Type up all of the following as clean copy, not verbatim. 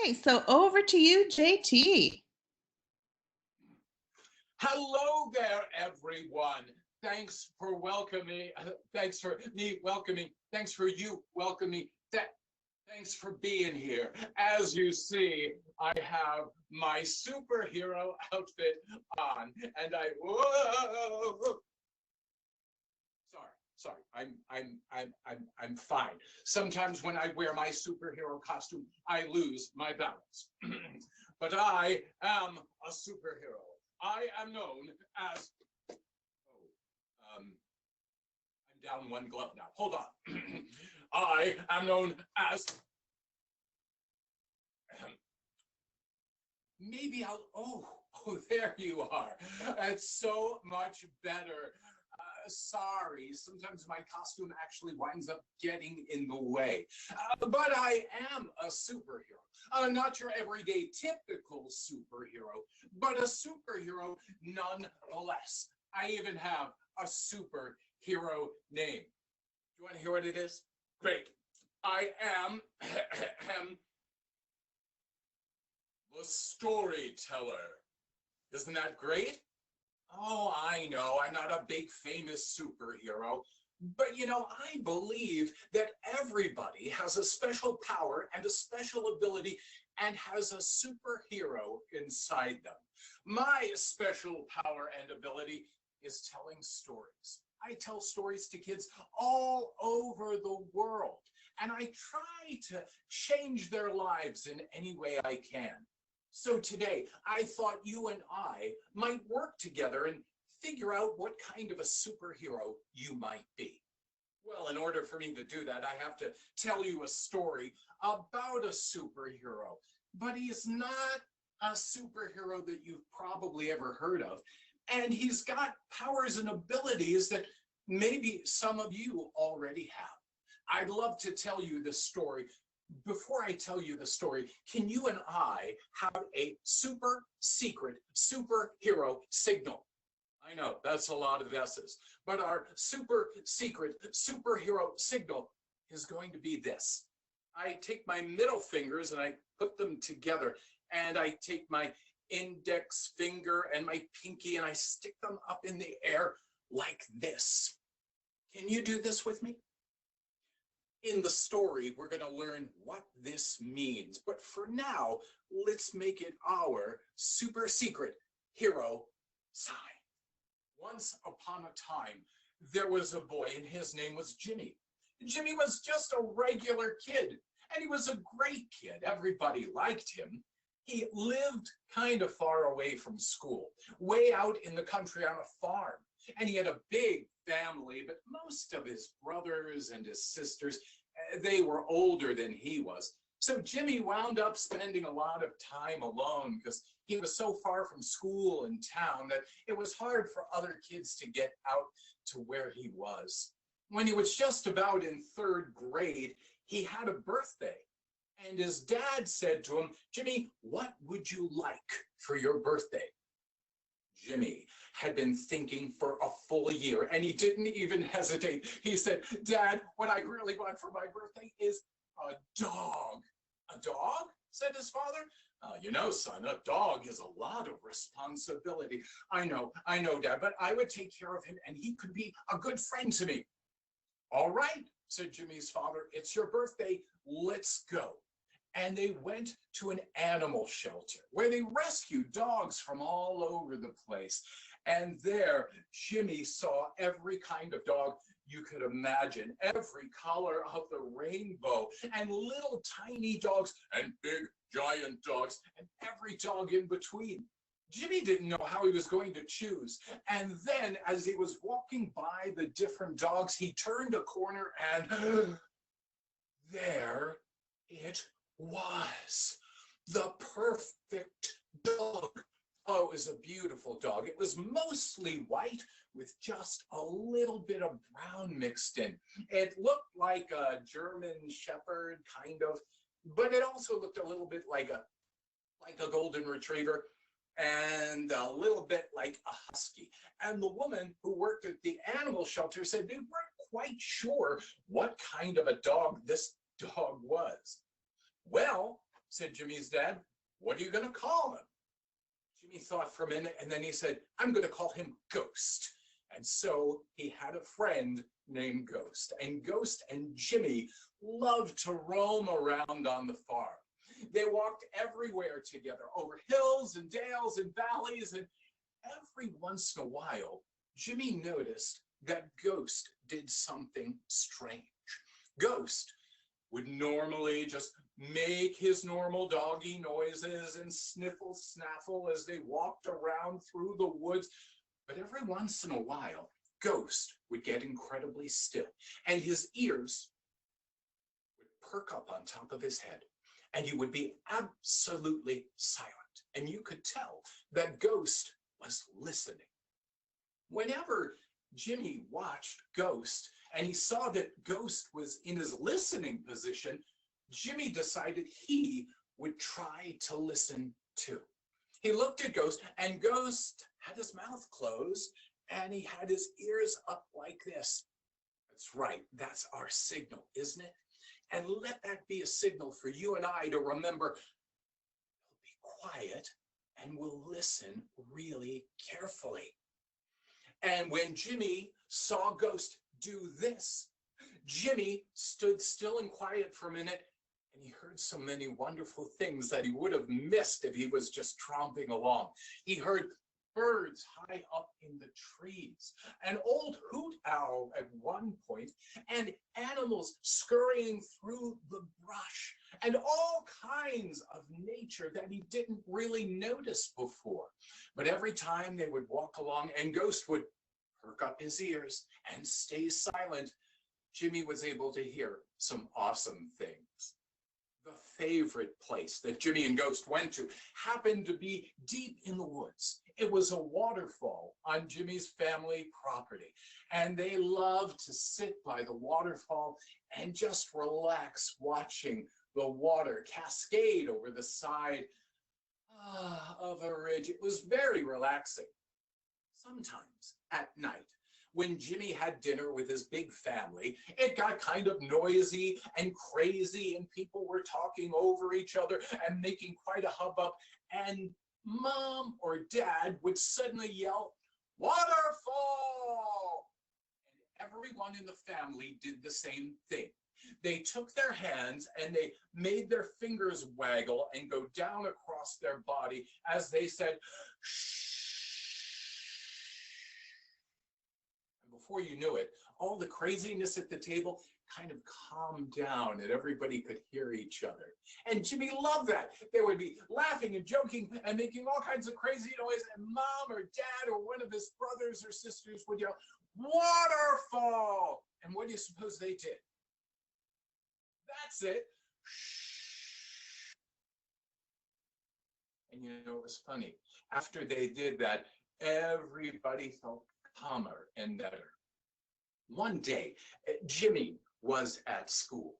right, so over to you, JT. Hello there, everyone. Thanks for welcoming. Thanks for me welcoming. Thanks for you welcoming. Thanks for being here. As you see, I have my superhero outfit on, and whoa. Sorry. I'm fine. Sometimes when I wear my superhero costume, I lose my balance. But I am a superhero. I am known as. Oh, I'm down one glove now. Hold on. I am known as. Maybe I'll. Oh, there you are. That's so much better. Sorry, sometimes my costume actually winds up getting in the way. But I am a superhero. Not your everyday typical superhero, but a superhero nonetheless. I even have a superhero name. Do you want to hear what it is? Great. I am the storyteller. Isn't that great? Oh, I know, I'm not a big famous superhero, but I believe that everybody has a special power and a special ability and has a superhero inside them. My special power and ability is telling stories. I tell stories to kids all over the world, and I try to change their lives in any way I can. So today, I thought you and I might work together and figure out what kind of a superhero you might be. Well, in order for me to do that, I have to tell you a story about a superhero. But he's not a superhero that you've probably ever heard of. And he's got powers and abilities that maybe some of you already have. I'd love to tell you this story. Before I tell you the story, can you and I have a super secret superhero signal? I know, that's a lot of S's, but our super secret superhero signal is going to be this. I take my middle fingers and I put them together, and I take my index finger and my pinky and I stick them up in the air like this. Can you do this with me? In the story, we're going to learn what this means. But for now, let's make it our super secret hero sign. Once upon a time, there was a boy, and his name was Jimmy. Jimmy was just a regular kid, and he was a great kid. Everybody liked him. He lived kind of far away from school, way out in the country on a farm. And he had a big family, but most of his brothers and his sisters, they were older than he was. So Jimmy wound up spending a lot of time alone because he was so far from school and town that it was hard for other kids to get out to where he was. When he was just about in third grade, he had a birthday. And his dad said to him, "Jimmy, what would you like for your birthday?" Jimmy had been thinking for a full year, and he didn't even hesitate. He said, "Dad, what I really want for my birthday is a dog." "A dog?" said his father. Son, a dog is a lot of responsibility. I know, Dad, but I would take care of him, and he could be a good friend to me." "All right," said Jimmy's father, "it's your birthday. Let's go." And they went to an animal shelter where they rescued dogs from all over the place. And there, Jimmy saw every kind of dog you could imagine, every color of the rainbow, and little tiny dogs and big giant dogs, and every dog in between. Jimmy didn't know how he was going to choose. And then, as he was walking by the different dogs, he turned a corner and there it was, the perfect dog. Oh, it was a beautiful dog. It was mostly white with just a little bit of brown mixed in. It looked like a German Shepherd, kind of, but it also looked a little bit like a golden retriever and a little bit like a husky. And the woman who worked at the animal shelter said they weren't quite sure what kind of a dog this dog was. Well, said Jimmy's dad. What are you going to call him? Jimmy thought for a minute, and then he said, I'm going to call him Ghost. And so he had a friend named Ghost. And Ghost and Jimmy loved to roam around on the farm. They walked everywhere together, over hills and dales and valleys. And every once in a while, Jimmy noticed that Ghost did something strange. Ghost would normally just make his normal doggy noises and sniffle, snaffle as they walked around through the woods. But every once in a while, Ghost would get incredibly still, and his ears would perk up on top of his head, and he would be absolutely silent. And you could tell that Ghost was listening. Whenever Jimmy watched Ghost and he saw that Ghost was in his listening position, Jimmy decided he would try to listen too. He looked at Ghost, and Ghost had his mouth closed and he had his ears up like this. That's right, that's our signal, isn't it? And let that be a signal for you and I to remember, be quiet and we'll listen really carefully. And when Jimmy saw Ghost do this, Jimmy stood still and quiet for a minute, and he heard so many wonderful things that he would have missed if he was just tromping along. He heard birds high up in the trees, an old hoot owl at one point, and animals scurrying through the brush, and all kinds of nature that he didn't really notice before. But every time they would walk along and Ghost would perk up his ears and stay silent, Jimmy was able to hear some awesome things. The favorite place that Jimmy and Ghost went to happened to be deep in the woods. It was a waterfall on Jimmy's family property, and they loved to sit by the waterfall and just relax watching the water cascade over the side of a ridge. It was very relaxing. Sometimes at night, when Jimmy had dinner with his big family, it got kind of noisy and crazy, and people were talking over each other and making quite a hubbub, and Mom or Dad would suddenly yell, "Waterfall!" And everyone in the family did the same thing. They took their hands and they made their fingers waggle and go down across their body as they said, "Shh." Before you knew it, all the craziness at the table kind of calmed down and everybody could hear each other. And Jimmy loved that. They would be laughing and joking and making all kinds of crazy noise, and Mom or Dad or one of his brothers or sisters would yell, "Waterfall!" And what do you suppose they did? That's it. And you know, it was funny. After they did that, everybody felt calmer and better. One day, Jimmy was at school,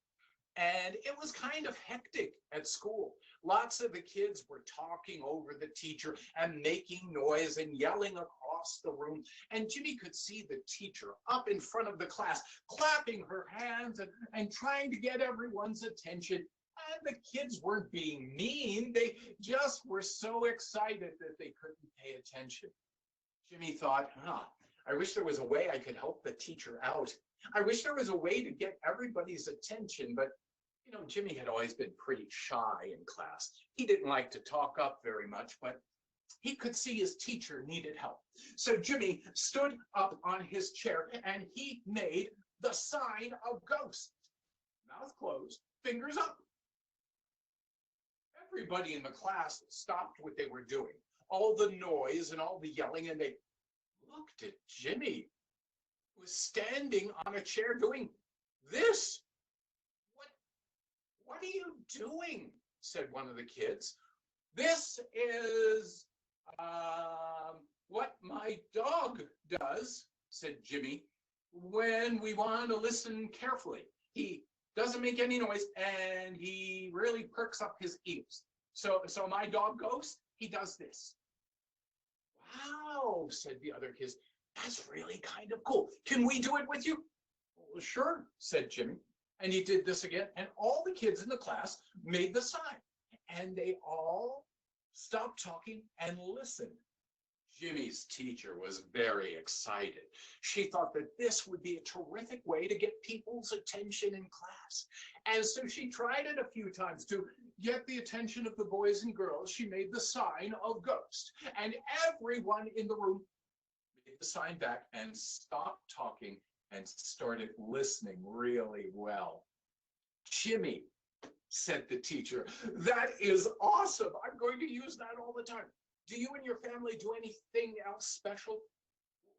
and it was kind of hectic at school. Lots of the kids were talking over the teacher and making noise and yelling across the room, and Jimmy could see the teacher up in front of the class clapping her hands and trying to get everyone's attention. And the kids weren't being mean, they just were so excited that they couldn't pay attention. Jimmy thought, I wish there was a way I could help the teacher out. I wish there was a way to get everybody's attention, but you know, Jimmy had always been pretty shy in class. He didn't like to talk up very much, but he could see his teacher needed help. So Jimmy stood up on his chair and he made the sign of Ghost. Mouth closed, fingers up. Everybody in the class stopped what they were doing, all the noise and all the yelling, and they looked at Jimmy, who was standing on a chair doing this. What are you doing? Said one of the kids. This is what my dog does, said Jimmy, when we want to listen carefully. He doesn't make any noise and he really perks up his ears. So my dog Ghost, he does this. Wow, said the other kids. That's really kind of cool. Can we do it with you? Well, sure, said Jimmy. And he did this again, and all the kids in the class made the sign. and they all stopped talking and listened. Jimmy's teacher was very excited. She thought that this would be a terrific way to get people's attention in class. And so she tried it a few times to get the attention of the boys and girls. She made the sign of ghost, and everyone in the room made the sign back and stopped talking and started listening really well. Jimmy, said the teacher, that is awesome. I'm going to use that all the time. Do you and your family do anything else special?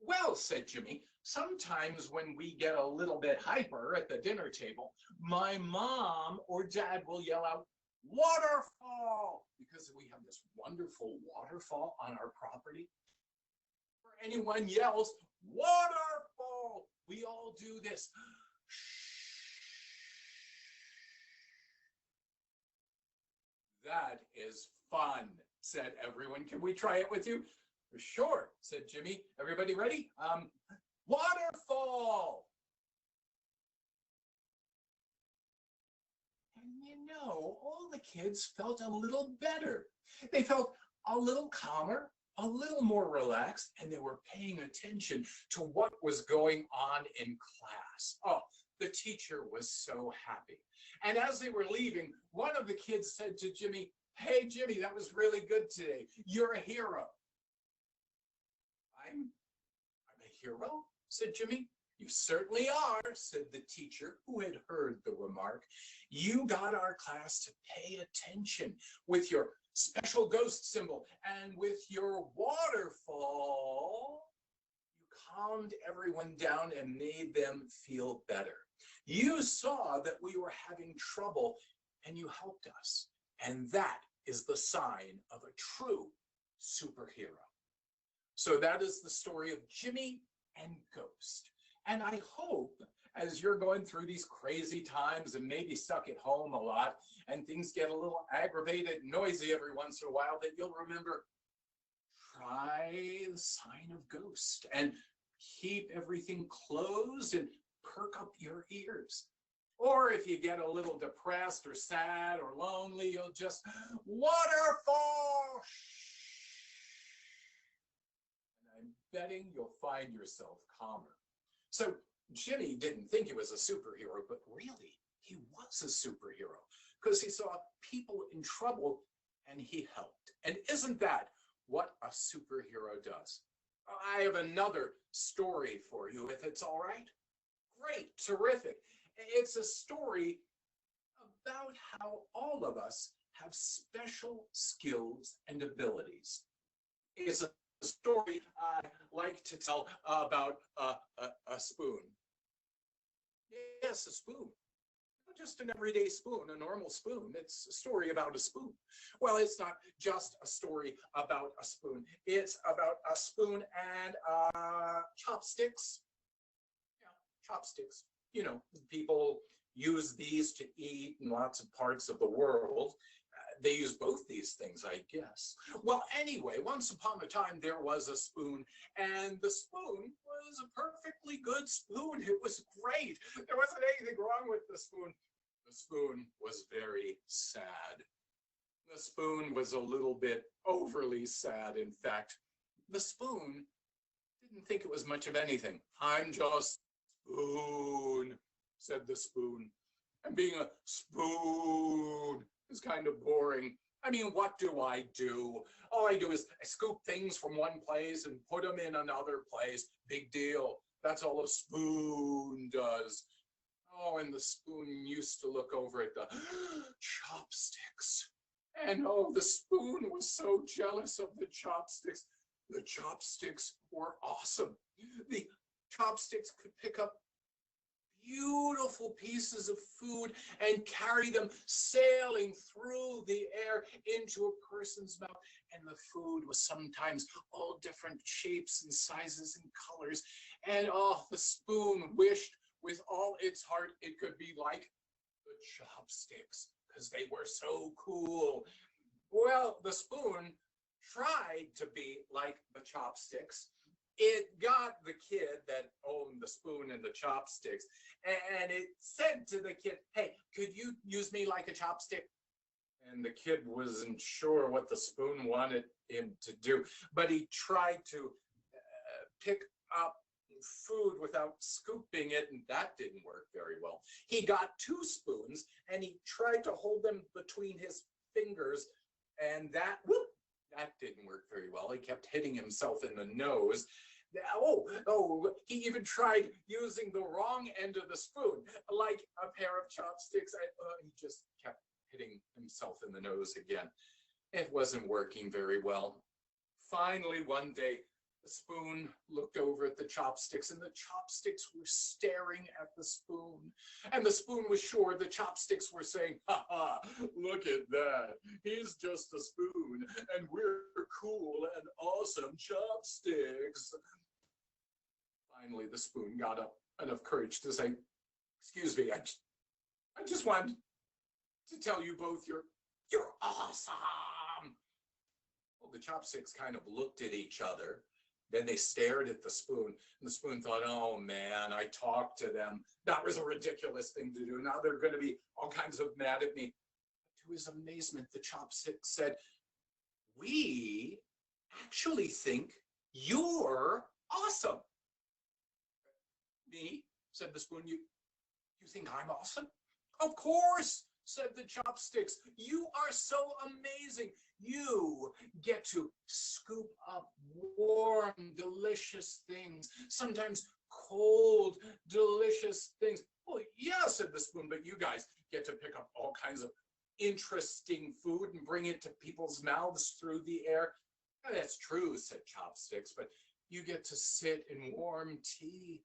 Well, said Jimmy, sometimes when we get a little bit hyper at the dinner table, my mom or dad will yell out, waterfall, because we have this wonderful waterfall on our property. Whenever anyone yells, waterfall, we all do this. That is fun, said everyone. Can we try it with you? Sure, said Jimmy. Everybody ready? Waterfall! And you know, all the kids felt a little better. They felt a little calmer, a little more relaxed, and they were paying attention to what was going on in class. Oh, the teacher was so happy. And as they were leaving, one of the kids said to Jimmy, hey, Jimmy, that was really good today. You're a hero. I'm a hero, said Jimmy. You certainly are, said the teacher, who had heard the remark. You got our class to pay attention with your special ghost symbol and with your waterfall. You calmed everyone down and made them feel better. You saw that we were having trouble and you helped us. And that is the sign of a true superhero. So that is the story of Jimmy and Ghost. And I hope as you're going through these crazy times and maybe stuck at home a lot and things get a little aggravated and noisy every once in a while, that you'll remember, try the sign of Ghost and keep everything closed and perk up your ears. Or if you get a little depressed or sad or lonely, you'll just waterfall. And I'm betting you'll find yourself calmer. So Jimmy didn't think he was a superhero, but really he was a superhero because he saw people in trouble and he helped. And isn't that what a superhero does? I have another story for you, if it's all right. Great, terrific. It's a story about how all of us have special skills and abilities. It's a story I like to tell about a spoon. Yes, a spoon. Not just an everyday spoon, a normal spoon. It's a story about a spoon. Well, it's not just a story about a spoon. It's about a spoon and chopsticks. Yeah, chopsticks. You know, people use these to eat in lots of parts of the world. They use both these things, I guess. Well, anyway, once upon a time, there was a spoon, and the spoon was a perfectly good spoon. It was great. There wasn't anything wrong with the spoon. The spoon was very sad. The spoon was a little bit overly sad, in fact. The spoon didn't think it was much of anything. I'm just spoon, said the spoon. And being a spoon is kind of boring. I mean, what do? All I do is I scoop things from one place and put them in another place. Big deal. That's all a spoon does. Oh, and the spoon used to look over at the chopsticks. And oh, the spoon was so jealous of the chopsticks. The chopsticks were awesome. The chopsticks could pick up beautiful pieces of food and carry them sailing through the air into a person's mouth. And the food was sometimes all different shapes and sizes and colors. And oh, the spoon wished with all its heart it could be like the chopsticks because they were so cool. Well, the spoon tried to be like the chopsticks. It got the kid that owned the spoon and the chopsticks, and it said to the kid, hey, could you use me like a chopstick? and the kid wasn't sure what the spoon wanted him to do, but he tried to pick up food without scooping it, and that didn't work very well. He got two spoons, and he tried to hold them between his fingers, and that didn't work very well. He kept hitting himself in the nose. He even tried using the wrong end of the spoon, like a pair of chopsticks. He just kept hitting himself in the nose again. It wasn't working very well. Finally, one day, the spoon looked over at the chopsticks, and the chopsticks were staring at the spoon. And the spoon was sure the chopsticks were saying, "Ha ha, look at that. He's just a spoon, and we're cool and awesome chopsticks." Finally, the spoon got up enough courage to say, "Excuse me, I just wanted to tell you both you're awesome." Well, the chopsticks kind of looked at each other. Then they stared at the spoon, and the spoon thought, "Oh man, I talked to them. That was a ridiculous thing to do. Now they're going to be all kinds of mad at me." To his amazement, the chopstick said, "We actually think you're awesome." "Me?" said the spoon. You think I'm awesome?" "Of course," said the chopsticks. "You are so amazing. You get to scoop up warm, delicious things, sometimes cold, delicious things." "Well, yeah," said the spoon, "but you guys get to pick up all kinds of interesting food and bring it to people's mouths through the air." "That's true," said chopsticks, "but you get to sit in warm tea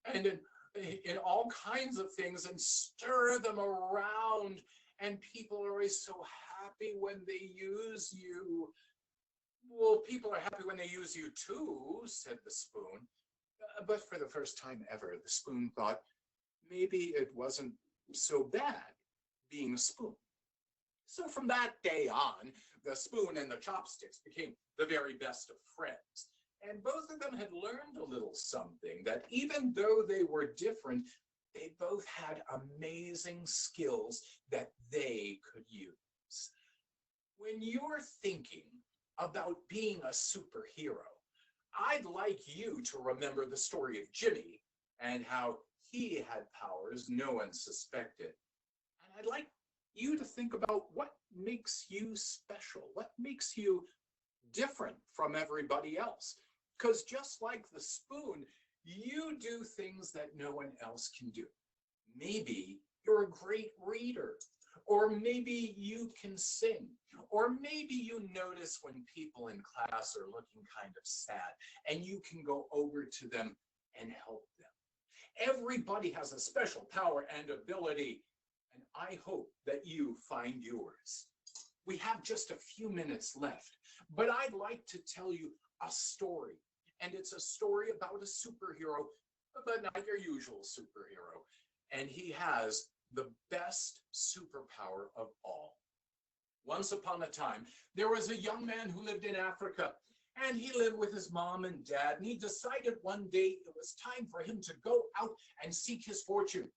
and in all kinds of things and stir them around, and people are always so happy when they use you." "Well, people are happy when they use you too," said the spoon. But for the first time ever, the spoon thought maybe it wasn't so bad being a spoon. So from that day on, the spoon and the chopsticks became the very best of friends. And both of them had learned a little something, that even though they were different, they both had amazing skills that they could use. When you're thinking about being a superhero, I'd like you to remember the story of Jimmy and how he had powers no one suspected. And I'd like you to think about what makes you special, what makes you different from everybody else. Because just like the spoon, you do things that no one else can do. Maybe you're a great reader, or maybe you can sing, or maybe you notice when people in class are looking kind of sad, and you can go over to them and help them. Everybody has a special power and ability, and I hope that you find yours. We have just a few minutes left, but I'd like to tell you a story, and it's a story about a superhero, but not your usual superhero, and he has the best superpower of all. Once upon a time, there was a young man who lived in Africa, and he lived with his mom and dad, and he decided one day it was time for him to go out and seek his fortune.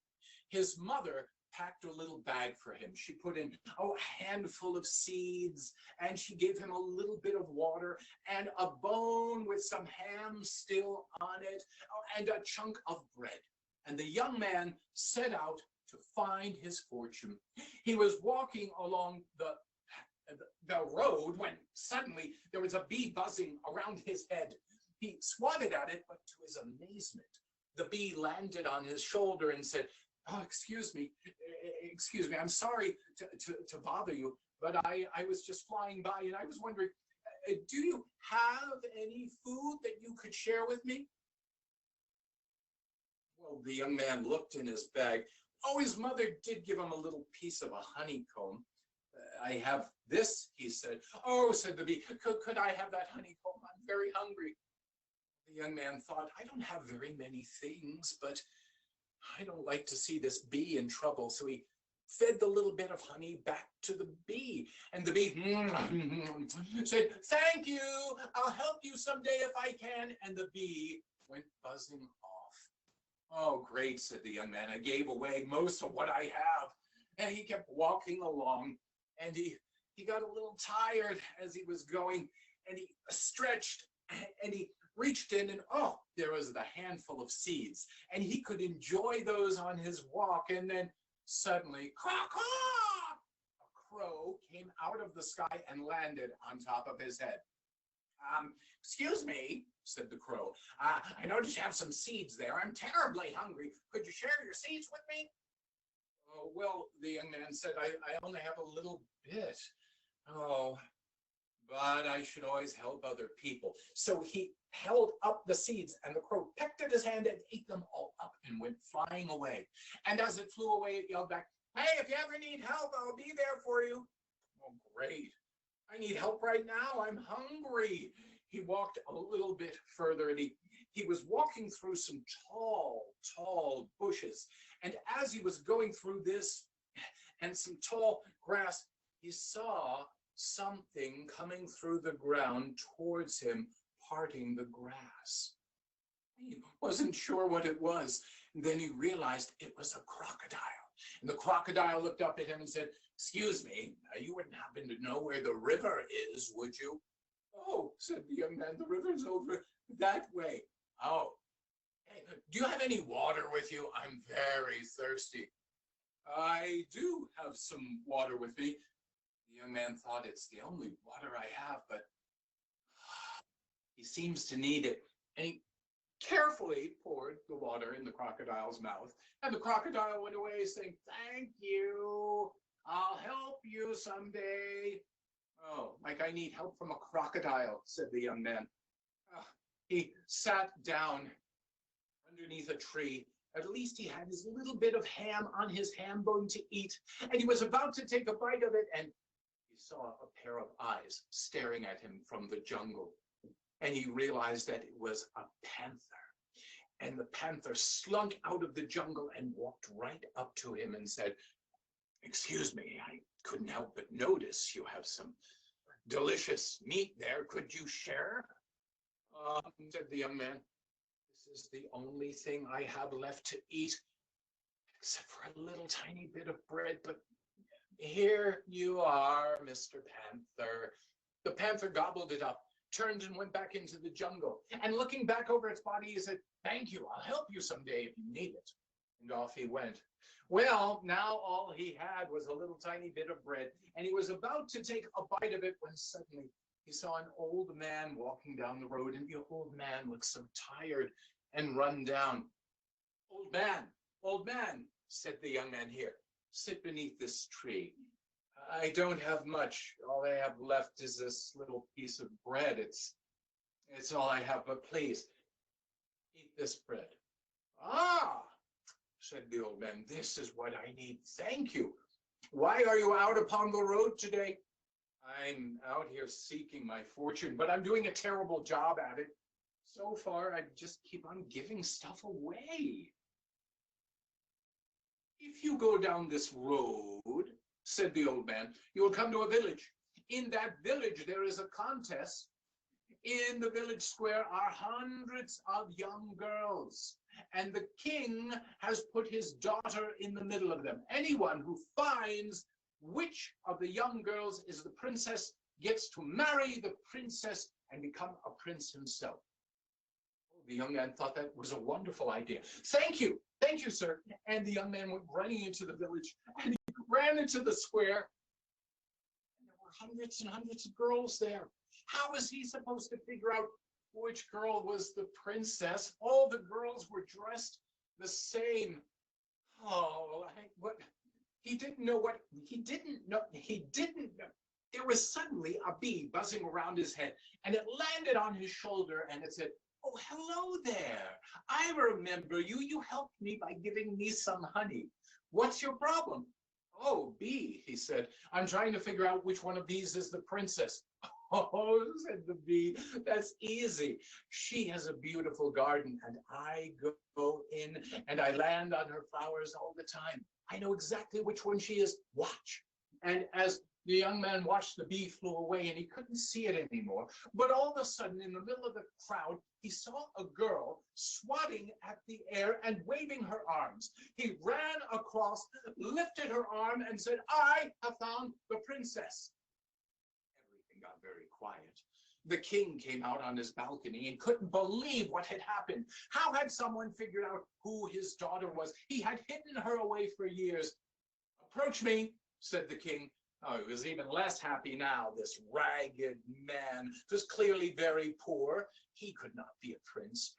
His mother packed a little bag for him. She put in a handful of seeds, and she gave him a little bit of water and a bone with some ham still on it, and a chunk of bread. And the young man set out to find his fortune. He was walking along the road when suddenly there was a bee buzzing around his head. He swatted at it, but to his amazement, the bee landed on his shoulder and said, "Oh, excuse me, I'm sorry to bother you, but I was just flying by, and I was wondering, do you have any food that you could share with me?" Well, the young man looked in his bag. Oh, his mother did give him a little piece of a honeycomb. "I have this," he said. "Oh," said the bee, could I have that honeycomb? I'm very hungry." The young man thought, I don't have very many things, but I don't like to see this bee in trouble. So he fed the little bit of honey back to the bee. And the bee said, "Thank you. I'll help you someday if I can." And the bee went buzzing off. "Oh, great," said the young man. "I gave away most of what I have." And he kept walking along. and he got a little tired as he was going, and he stretched, and he reached in, and oh, there was the handful of seeds, and he could enjoy those on his walk. And then suddenly, caw, caw, a crow came out of the sky and landed on top of his head. Excuse me, said the crow. I noticed you have some seeds there. I'm terribly hungry. Could you share your seeds with me? Oh, well, the young man said, I only have a little bit. Oh, but I should always help other people. So he held up the seeds, and the crow pecked at his hand and ate them all up and went flying away. And as it flew away, it yelled back, hey, if you ever need help, I'll be there for you. Oh, great. I need help right now. I'm hungry. He walked a little bit further, and he was walking through some tall bushes. And as he was going through this and some tall grass, he saw something coming through the ground towards him, parting the grass. He wasn't sure what it was. And then he realized it was a crocodile. And the crocodile looked up at him and said, excuse me, you wouldn't happen to know where the river is, would you? Oh, said the young man, the river's over that way. Oh, hey, do you have any water with you? I'm very thirsty. I do have some water with me. The young man thought, it's the only water I have, but he seems to need it. And he carefully poured the water in the crocodile's mouth. And the crocodile went away saying, thank you. I'll help you someday. Oh, like I need help from a crocodile, said the young man. He sat down underneath a tree. At least he had his little bit of ham on his ham bone to eat. And he was about to take a bite of it, and he saw a pair of eyes staring at him from the jungle. And he realized that it was a panther. And the panther slunk out of the jungle and walked right up to him and said, excuse me, I couldn't help but notice you have some delicious meat there. Could you share? Said the young man. This is the only thing I have left to eat, except for a little tiny bit of bread. But here you are, Mr. Panther. The panther gobbled it up, turned and went back into the jungle. And looking back over its body, he said, thank you, I'll help you someday if you need it. And off he went. Well, now all he had was a little tiny bit of bread, and he was about to take a bite of it when suddenly he saw an old man walking down the road, and the old man looked so tired and run down. Old man, said the young man, here, sit beneath this tree. I don't have much. All I have left is this little piece of bread. It's all I have, but please, eat this bread. Ah, said the old man, this is what I need. Thank you. Why are you out upon the road today? I'm out here seeking my fortune, but I'm doing a terrible job at it. So far, I just keep on giving stuff away. If you go down this road, said the old man, you will come to a village. In that village, there is a contest. In the village square are hundreds of young girls, and the king has put his daughter in the middle of them. Anyone who finds which of the young girls is the princess gets to marry the princess and become a prince himself. The young man thought that was a wonderful idea. Thank you, sir. And the young man went running into the village, and he ran into the square. And there were hundreds and hundreds of girls there. How was he supposed to figure out which girl was the princess? All the girls were dressed the same. Oh, what? He didn't know. There was suddenly a bee buzzing around his head, and it landed on his shoulder, and it said, oh, hello there. I remember you. You helped me by giving me some honey. What's your problem? Oh, bee, he said, I'm trying to figure out which one of these is the princess. Oh, said the bee, that's easy. She has a beautiful garden, and I go in and I land on her flowers all the time. I know exactly which one she is. Watch. And as The young man watched the bee flew away and he couldn't see it anymore. But all of a sudden, in the middle of the crowd, he saw a girl swatting at the air and waving her arms. He ran across, lifted her arm, and said, "I have found the princess." Everything got very quiet. The king came out on his balcony and couldn't believe what had happened. How had someone figured out who his daughter was? He had hidden her away for years. "Approach me," said the king. Oh, he was even less happy now. This ragged man was clearly very poor. He could not be a prince.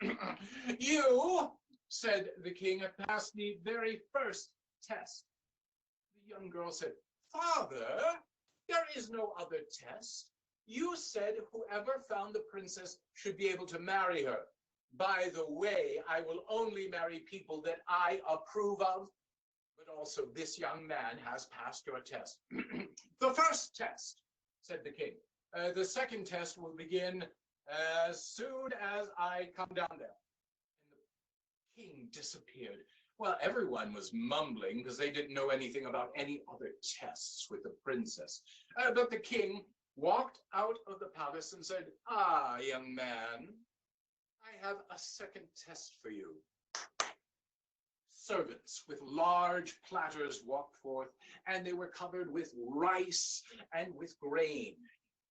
"You," said the king, "have passed the very first test." The young girl said, "Father, there is no other test. You said whoever found the princess should be able to marry her. By the way, I will only marry people that I approve of. But also, this young man has passed your test." "The first test," said the king. "The second test will begin as soon as I come down there." And the king disappeared. Well, everyone was mumbling because they didn't know anything about any other tests with the princess. But the king walked out of the palace and said, "Ah, young man, I have a second test for you." Servants with large platters walked forth, and they were covered with rice and with grain.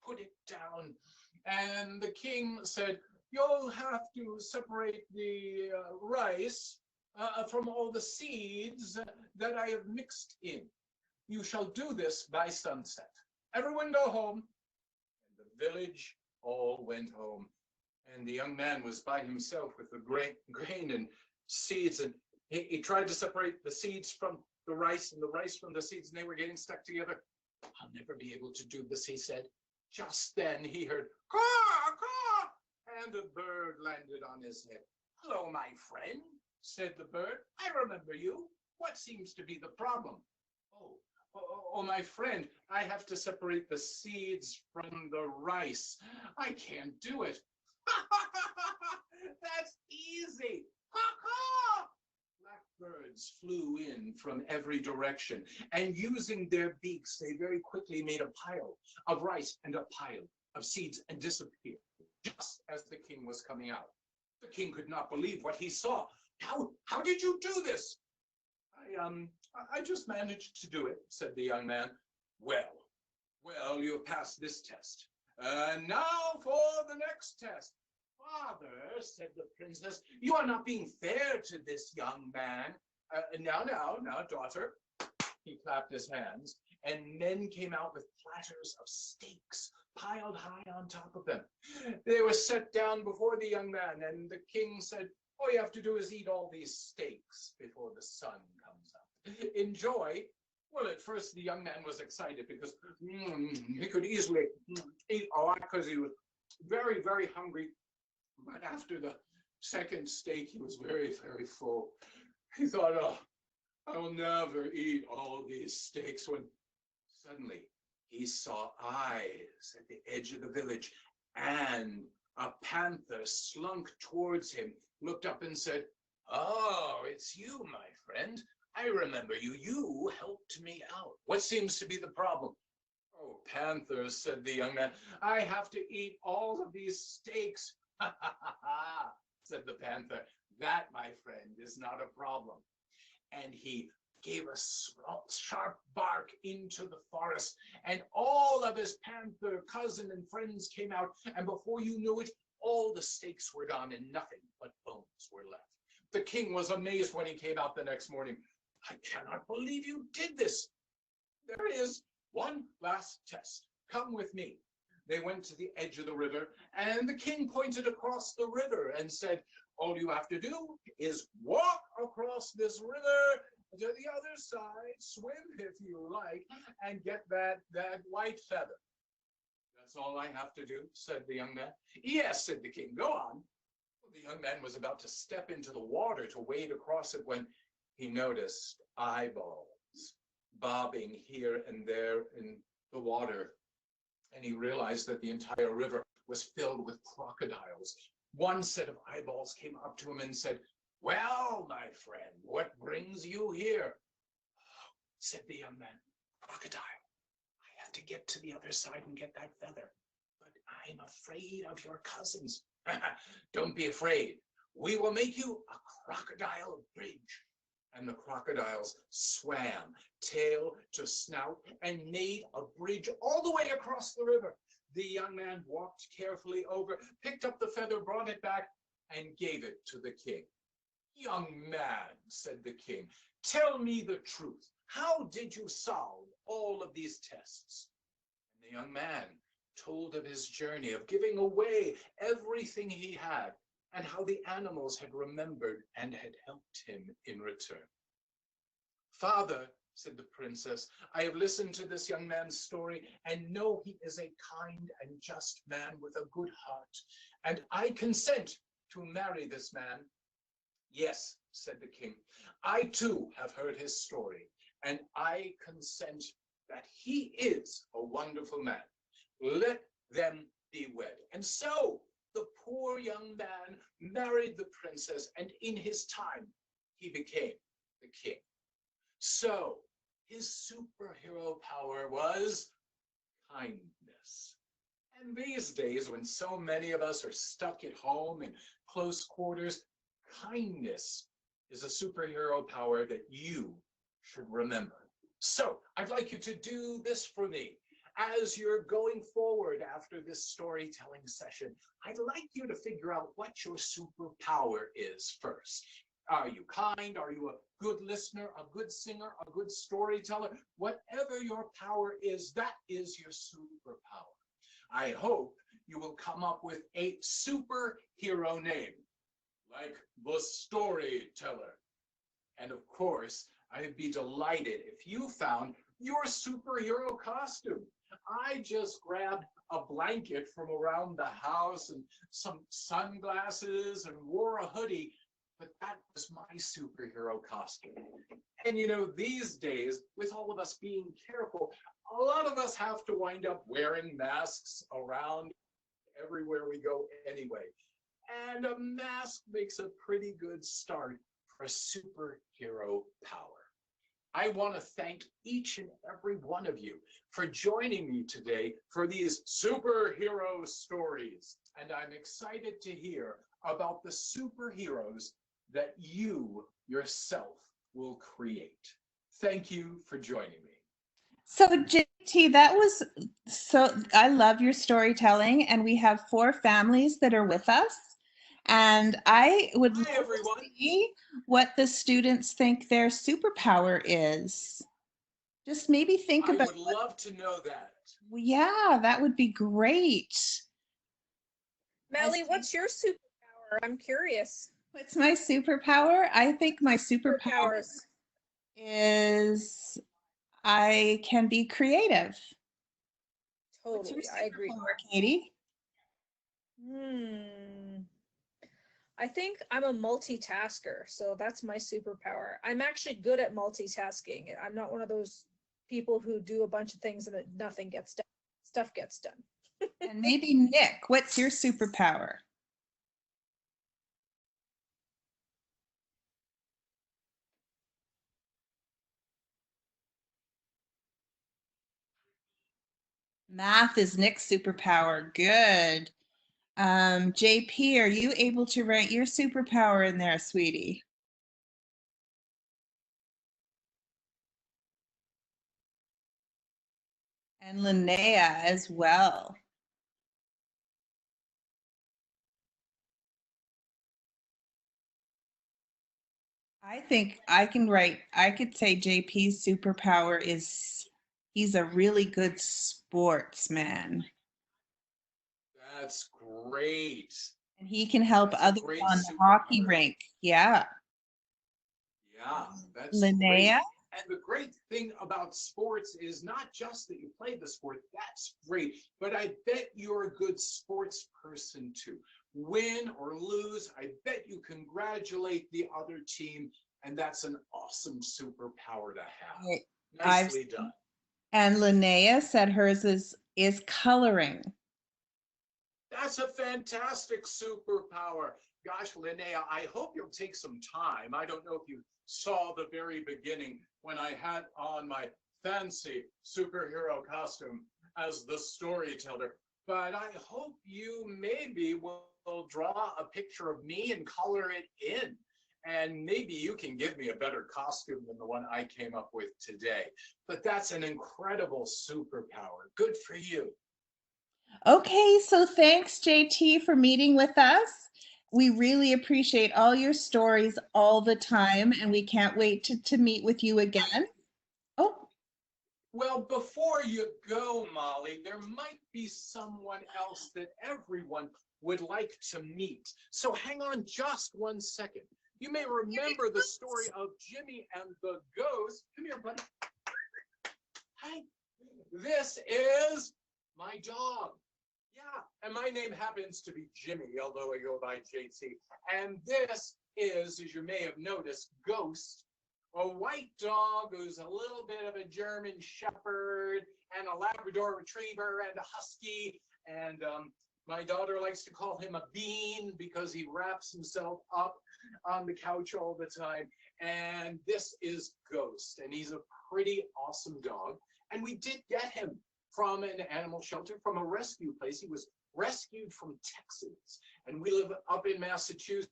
Put it down. And the king said, "You'll have to separate the rice from all the seeds that I have mixed in. You shall do this by sunset. Everyone go home." And the village all went home. And the young man was by himself with the grain and seeds, and he tried to separate the seeds from the rice and the rice from the seeds, and they were getting stuck together. "I'll never be able to do this," he said. Just then he heard, "Caw, caw," and a bird landed on his head. "Hello, my friend," said the bird. "I remember you. What seems to be the problem?" Oh, my friend, I have to separate the seeds from the rice. I can't do it." "That's easy. Caw-caw." Blackbirds flew in from every direction, and using their beaks, they very quickly made a pile of rice and a pile of seeds and disappeared, just as the king was coming out. The king could not believe what he saw. How did you do this?" I just managed to do it," said the young man. Well, you have passed this test. Now for the next test." "Father," said the princess, "you are not being fair to this young man." Now, daughter." He clapped his hands, and men came out with platters of steaks piled high on top of them. They were set down before the young man, and the king said, "All you have to do is eat all these steaks before the sun comes up. Enjoy." Well, at first the young man was excited because he could easily eat a lot because he was very, very hungry. But after the second steak, he was very, very full. He thought, "Oh, I will never eat all these steaks," when suddenly he saw eyes at the edge of the village, and a panther slunk towards him, looked up and said, "Oh, it's you, my friend. I remember you. You helped me out. What seems to be the problem?" "Oh, panther," said the young man, "I have to eat all of these steaks." "Ha, ha, ha, ha," said the panther. "That, my friend, is not a problem." And he gave a sharp bark into the forest, and all of his panther cousin and friends came out, and before you knew it, all the steaks were gone and nothing but bones were left. The king was amazed when he came out the next morning. "I cannot believe you did this. There is one last test. Come with me." They went to the edge of the river, and the king pointed across the river and said, "All you have to do is walk across this river to the other side, swim if you like, and get that white feather." "That's all I have to do," said the young man. "Yes," said the king. "Go on." Well, the young man was about to step into the water to wade across it when he noticed eyeballs bobbing here and there in the water. And he realized that the entire river was filled with crocodiles. One set of eyeballs came up to him and said, "Well, my friend, what brings you here?" "Oh," said the young man, "crocodile, I have to get to the other side and get that feather. But I'm afraid of your cousins. Don't be afraid. We will make you a crocodile bridge. And the crocodiles swam tail to snout and made a bridge all the way across the river. The young man walked carefully over, picked up the feather, brought it back, and gave it to the king. Young man, said the king, tell me the truth. How did you solve all of these tests? And the young man told of his journey of giving away everything he had, and how the animals had remembered and had helped him in return. Father, said the princess, I have listened to this young man's story and know he is a kind and just man with a good heart, and I consent to marry this man. Yes, said the king, I too have heard his story, and I consent that he is a wonderful man. Let them be wed. And so the poor young man married the princess, and in his time, he became the king. So his superhero power was kindness. And these days, when so many of us are stuck at home in close quarters, kindness is a superhero power that you should remember. So I'd like you to do this for me. As you're going forward after this storytelling session, I'd like you to figure out what your superpower is first. Are you kind? Are you a good listener, a good singer, a good storyteller? Whatever your power is, that is your superpower. I hope you will come up with a superhero name, like the storyteller. And of course, I'd be delighted if you found your superhero costume. I just grabbed a blanket from around the house and some sunglasses and wore a hoodie, but that was my superhero costume. And you know, these days, with all of us being careful, a lot of us have to wind up wearing masks around everywhere we go anyway. And a mask makes a pretty good start for superhero power. I want to thank each and every one of you for joining me today for these superhero stories. And I'm excited to hear about the superheroes that you yourself will create. Thank you for joining me. So JT, that was I love your storytelling, and we have 4 families that are with us. And I would love to see what the students think their superpower is. Just maybe think about. I would love to know that. Yeah, that would be great. Melly, what's your superpower? I'm curious. What's my superpower? I think my superpower is I can be creative. Totally, I agree. Katie? I think I'm a multitasker, so that's my superpower. I'm actually good at multitasking. I'm not one of those people who do a bunch of things and nothing gets done. Stuff gets done. And maybe Nick, what's your superpower? Math is Nick's superpower. Good. JP, are you able to write your superpower in there, sweetie? And Linnea as well. I think I can write, I could say JP's superpower is he's a really good sportsman. That's great. And he can help others on the hockey rink. Yeah. Yeah, that's Linnea? Great. And the great thing about sports is not just that you play the sport, that's great, but I bet you're a good sports person too. Win or lose, I bet you congratulate the other team, and that's an awesome superpower to have. Nicely done. And Linnea said hers is coloring. That's a fantastic superpower. Gosh, Linnea, I hope you'll take some time. I don't know if you saw the very beginning when I had on my fancy superhero costume as the storyteller, but I hope you maybe will draw a picture of me and color it in. And maybe you can give me a better costume than the one I came up with today. But that's an incredible superpower. Good for you. Okay, so thanks, JT, for meeting with us. We really appreciate all your stories all the time, and we can't wait to meet with you again. Oh, Well, before you go, Molly, there might be someone else that everyone would like to meet. So hang on just 1 second. You may remember the story of Jimmy and the ghost. Come here, buddy. Hi. This is my dog. Yeah, and my name happens to be Jimmy, although I go by JT. And this is, as you may have noticed, Ghost, a white dog who's a little bit of a German Shepherd and a Labrador Retriever and a Husky. And my daughter likes to call him a bean because he wraps himself up on the couch all the time. And this is Ghost, and he's a pretty awesome dog. And we did get him from an animal shelter, from a rescue place. He was rescued from Texas, and we live up in Massachusetts.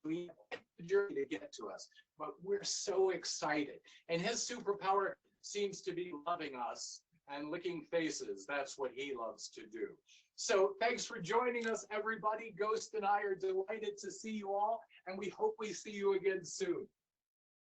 We have a journey to get to us, but we're so excited. And his superpower seems to be loving us and licking faces. That's what he loves to do. So thanks for joining us, everybody. Ghost and I are delighted to see you all, and we hope we see you again soon.